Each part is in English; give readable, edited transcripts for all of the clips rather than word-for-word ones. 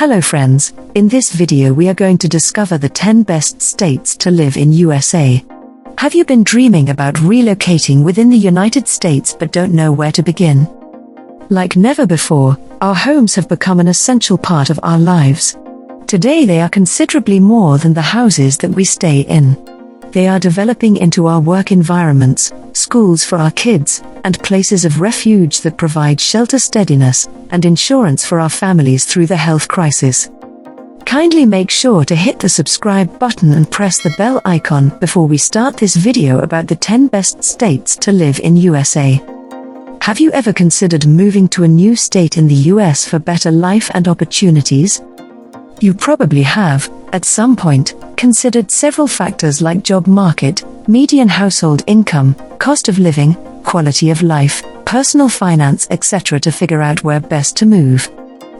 Hello friends, in this video we are going to discover the 10 best states to live in USA. Have you been dreaming about relocating within the United States but don't know where to begin? Like never before, our homes have become an essential part of our lives. Today they are considerably more than the houses that we stay in. They are developing into our work environments, schools for our kids, and places of refuge that provide shelter, steadiness, and insurance for our families through the health crisis. Kindly make sure to hit the subscribe button and press the bell icon before we start this video about the 10 best states to live in USA. Have you ever considered moving to a new state in the US for better life and opportunities? You probably have, at some point, considered several factors like job market, median household income, cost of living, quality of life, personal finance, etc. to figure out where best to move.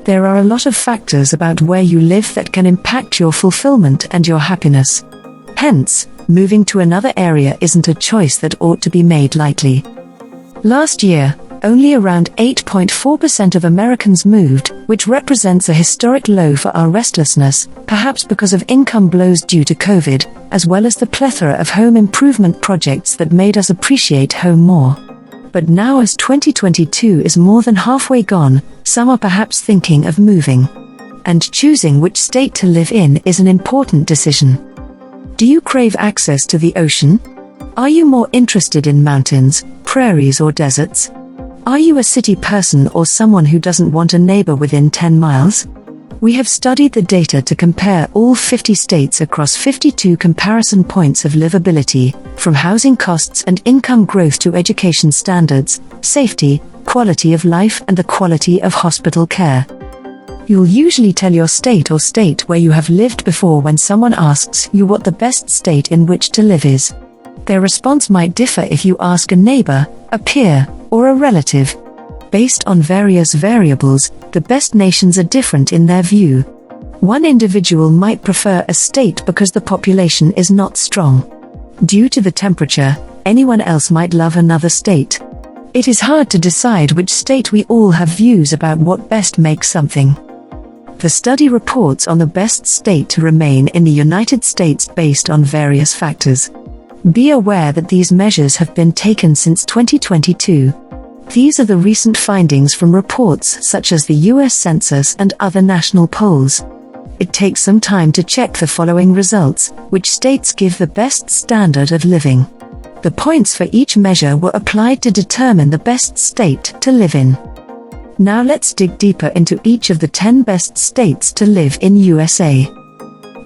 There are a lot of factors about where you live that can impact your fulfillment and your happiness. Hence, moving to another area isn't a choice that ought to be made lightly. Last year, only around 8.4% of Americans moved, which represents a historic low for our restlessness, perhaps because of income blows due to COVID, as well as the plethora of home improvement projects that made us appreciate home more. But now, as 2022 is more than halfway gone, some are perhaps thinking of moving. And choosing which state to live in is an important decision. Do you crave access to the ocean? Are you more interested in mountains, prairies, or deserts? Are you a city person or someone who doesn't want a neighbor within 10 miles? We have studied the data to compare all 50 states across 52 comparison points of livability, from housing costs and income growth to education standards, safety, quality of life, and the quality of hospital care. You'll usually tell your state or state where you have lived before when someone asks you what the best state in which to live is. Their response might differ if you ask a neighbor, a peer, or a relative. Based on various variables, the best nations are different in their view. One individual might prefer a state because the population is not strong. Due to the temperature, anyone else might love another state. It is hard to decide which state. We all have views about what best makes something. The study reports on the best state to remain in the United States based on various factors. Be aware that these measures have been taken since 2022. These are the recent findings from reports such as the US Census and other national polls. It takes some time to check the following results, which states give the best standard of living. The points for each measure were applied to determine the best state to live in. Now let's dig deeper into each of the 10 best states to live in USA.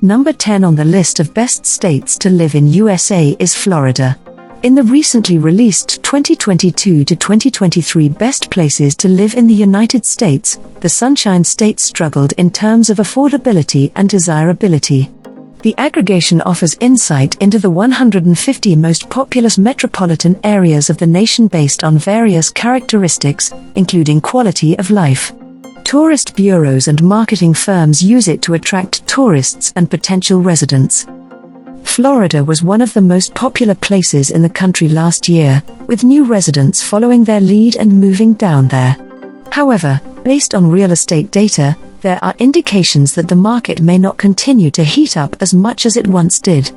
Number 10 on the list of best states to live in USA is Florida. In the recently released 2022 to 2023 Best Places to Live in the United States, the Sunshine State struggled in terms of affordability and desirability. The aggregation offers insight into the 150 most populous metropolitan areas of the nation based on various characteristics, including quality of life. Tourist bureaus and marketing firms use it to attract tourists and potential residents. Florida was one of the most popular places in the country last year, with new residents following their lead and moving down there. However, based on real estate data, there are indications that the market may not continue to heat up as much as it once did.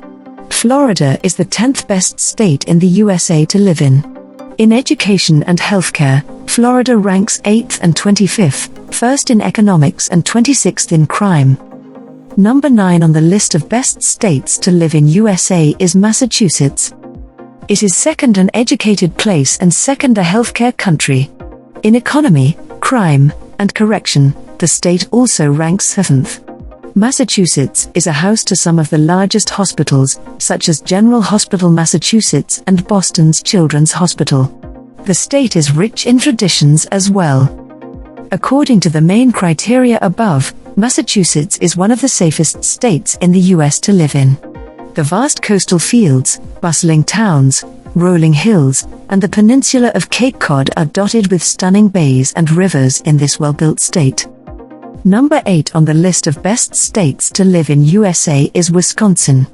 Florida is the 10th best state in the USA to live in. In education and healthcare, Florida ranks 8th and 25th, first in economics and 26th in crime. Number 9 on the list of best states to live in USA is Massachusetts. It is second an educated place and second a healthcare country. In economy, crime, and correction, the state also ranks 7th. Massachusetts is a house to some of the largest hospitals, such as General Hospital Massachusetts and Boston's Children's Hospital. The state is rich in traditions as well. According to the main criteria above, Massachusetts is one of the safest states in the US to live in. The vast coastal fields, bustling towns, rolling hills, and the peninsula of Cape Cod are dotted with stunning bays and rivers in this well-built state. Number 8 on the list of best states to live in USA is Wisconsin.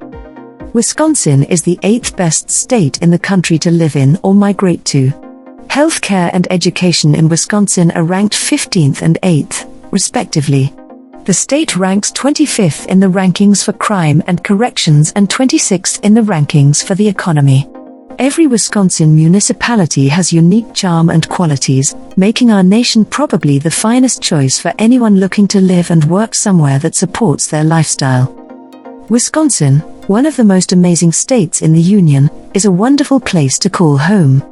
Wisconsin is the 8th best state in the country to live in or migrate to. Healthcare and education in Wisconsin are ranked 15th and 8th, respectively. The state ranks 25th in the rankings for crime and corrections and 26th in the rankings for the economy. Every Wisconsin municipality has unique charm and qualities, making our nation probably the finest choice for anyone looking to live and work somewhere that supports their lifestyle. Wisconsin, one of the most amazing states in the Union, is a wonderful place to call home.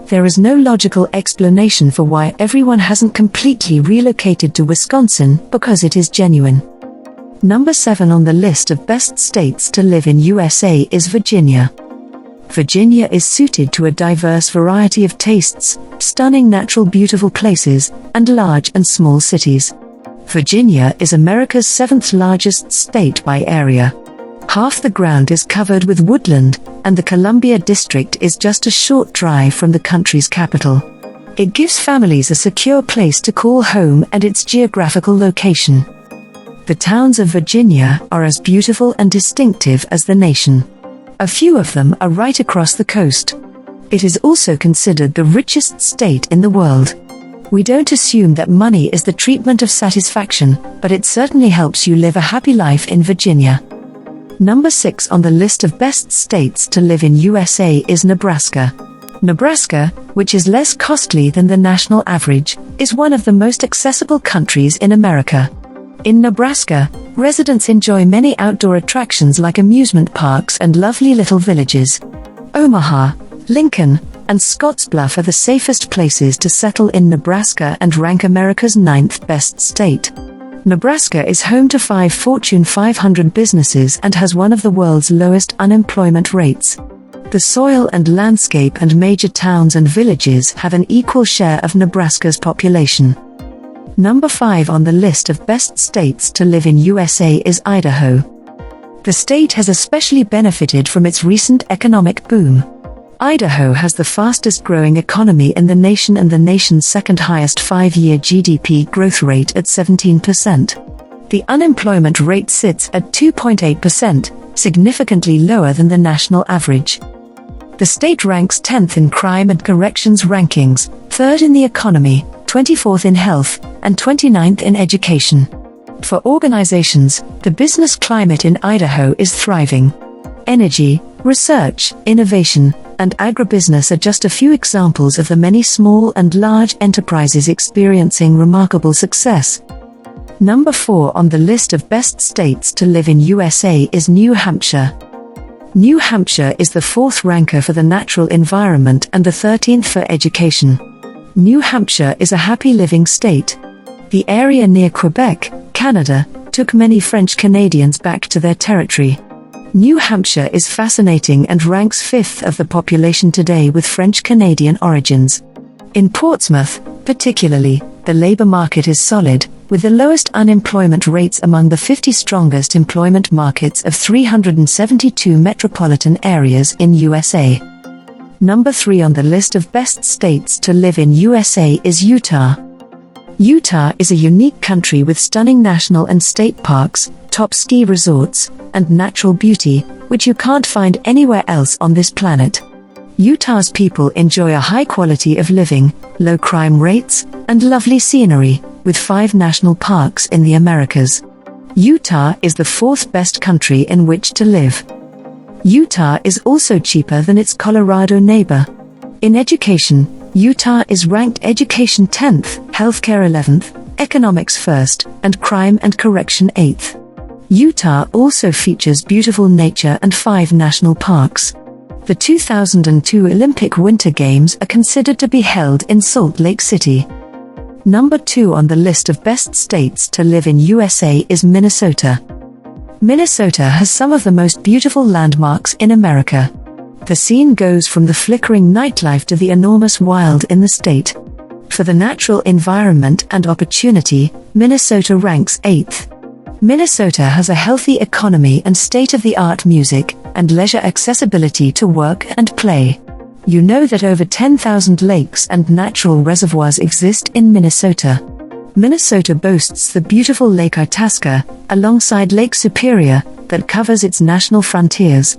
There is no logical explanation for why everyone hasn't completely relocated to Wisconsin, because it is genuine. Number 7 on the list of best states to live in USA is Virginia. Virginia is suited to a diverse variety of tastes, stunning natural beautiful places, and large and small cities. Virginia is America's 7th largest state by area. Half the ground is covered with woodland, and the Columbia District is just a short drive from the country's capital. It gives families a secure place to call home and its geographical location. The towns of Virginia are as beautiful and distinctive as the nation. A few of them are right across the coast. It is also considered the richest state in the world. We don't assume that money is the treatment of satisfaction, but it certainly helps you live a happy life in Virginia. Number 6 on the list of best states to live in USA is Nebraska. Nebraska, which is less costly than the national average, is one of the most accessible countries in America. In Nebraska, residents enjoy many outdoor attractions like amusement parks and lovely little villages. Omaha, Lincoln, and Scottsbluff are the safest places to settle in Nebraska and rank America's 9th best state. Nebraska is home to 5 Fortune 500 businesses and has one of the world's lowest unemployment rates. The soil and landscape and major towns and villages have an equal share of Nebraska's population. Number 5 on the list of best states to live in USA is Idaho. The state has especially benefited from its recent economic boom. Idaho has the fastest growing economy in the nation and the nation's second highest 5-year GDP growth rate at 17%. The unemployment rate sits at 2.8%, significantly lower than the national average. The state ranks 10th in crime and corrections rankings, 3rd in the economy, 24th in health, and 29th in education. For organizations, the business climate in Idaho is thriving. Energy, research, innovation, and agribusiness are just a few examples of the many small and large enterprises experiencing remarkable success. Number 4 on the list of best states to live in USA is New Hampshire. New Hampshire is the 4th ranker for the natural environment and the 13th for education. New Hampshire is a happy living state. The area near Quebec, Canada, took many French Canadians back to their territory. New Hampshire is fascinating and ranks 5th of the population today with French Canadian origins. In Portsmouth, particularly, the labor market is solid, with the lowest unemployment rates among the 50 strongest employment markets of 372 metropolitan areas in USA. Number 3 on the list of best states to live in USA is Utah. Utah is a unique country with stunning national and state parks, top ski resorts, and natural beauty, which you can't find anywhere else on this planet. Utah's people enjoy a high quality of living, low crime rates, and lovely scenery, with 5 national parks in the Americas. Utah is the 4th best country in which to live. Utah is also cheaper than its Colorado neighbor. In education, Utah is ranked education 10th, healthcare 11th, economics 1st, and crime and correction 8th. Utah also features beautiful nature and 5 national parks. The 2002 Olympic Winter Games are considered to be held in Salt Lake City. Number 2 on the list of best states to live in USA is Minnesota. Minnesota has some of the most beautiful landmarks in America. The scene goes from the flickering nightlife to the enormous wild in the state. For the natural environment and opportunity, Minnesota ranks 8th. Minnesota has a healthy economy and state-of-the-art music and leisure accessibility to work and play. You know that over 10,000 lakes and natural reservoirs exist in Minnesota. Minnesota boasts the beautiful Lake Itasca, alongside Lake Superior, that covers its national frontiers.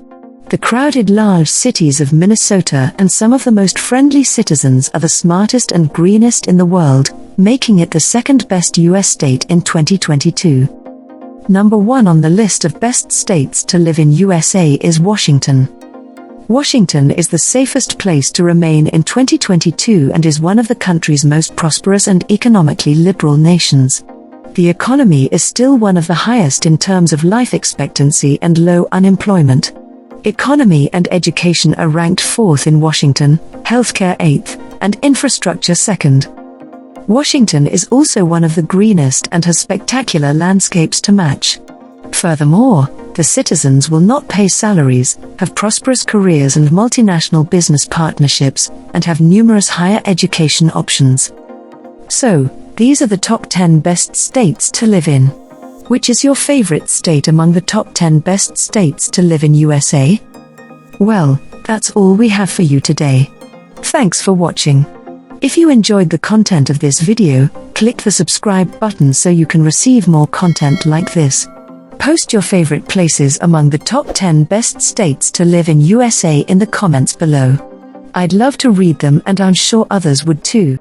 The crowded large cities of Minnesota and some of the most friendly citizens are the smartest and greenest in the world, making it the 2nd best U.S. state in 2022. Number 1 on the list of best states to live in USA is Washington. Washington is the safest place to remain in 2022 and is one of the country's most prosperous and economically liberal nations. The economy is still one of the highest in terms of life expectancy and low unemployment. Economy and education are ranked 4th in Washington, healthcare 8th, and infrastructure 2nd. Washington is also one of the greenest and has spectacular landscapes to match. Furthermore, the citizens will not pay salaries, have prosperous careers and multinational business partnerships, and have numerous higher education options. So, these are the top 10 best states to live in. Which is your favorite state among the top 10 best states to live in USA? Well, that's all we have for you today. Thanks for watching. If you enjoyed the content of this video, click the subscribe button so you can receive more content like this. Post your favorite places among the top 10 best states to live in USA in the comments below. I'd love to read them and I'm sure others would too.